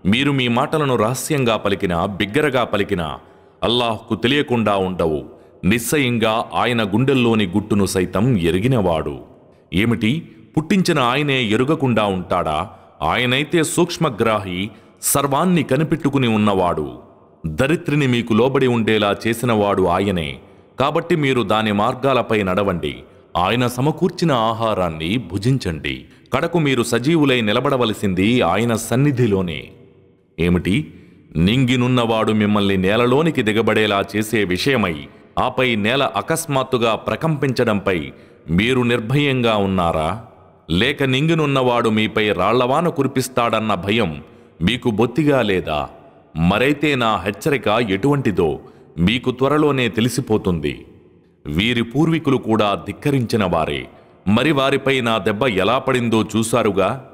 మీరు మీ మాటలను రహస్యంగా పలికినా బిగ్గరగా పలికినా అల్లాహ్కు తెలియకుండా ఉండవు. నిశ్చయంగా ఆయన గుండెల్లోని గుట్టును సైతం ఎరిగినవాడు. ఏమిటి, పుట్టించిన ఆయనే ఎరుగకుండా ఉంటాడా? ఆయనైతే సూక్ష్మగ్రాహి, సర్వాన్ని కనిపెట్టుకుని ఉన్నవాడు. దరిత్రిని మీకు లోబడి ఉండేలా చేసినవాడు ఆయనే. కాబట్టి మీరు దాని మార్గాలపై నడవండి. ఆయన సమకూర్చిన ఆహారాన్ని భుజించండి. కడకు మీరు సజీవులై నిలబడవలసింది ఆయన సన్నిధిలోనే. ఏమిటి, నింగినున్నవాడు మిమ్మల్ని నేలలోనికి దిగబడేలా చేసే విషయమై ఆపై నేల అకస్మాత్తుగా ప్రకంపించడంపై మీరు నిర్భయంగా ఉన్నారా? లేక నింగినున్నవాడు మీపై రాళ్లవాన కురిపిస్తాడన్న భయం మీకు బొత్తిగా లేదా? మరైతే నా హెచ్చరిక ఎటువంటిదో మీకు త్వరలోనే తెలిసిపోతుంది. వీరి పూర్వీకులు కూడా ధిక్కరించిన వారే. మరి వారిపై నా దెబ్బ ఎలా పడిందో చూశారుగా.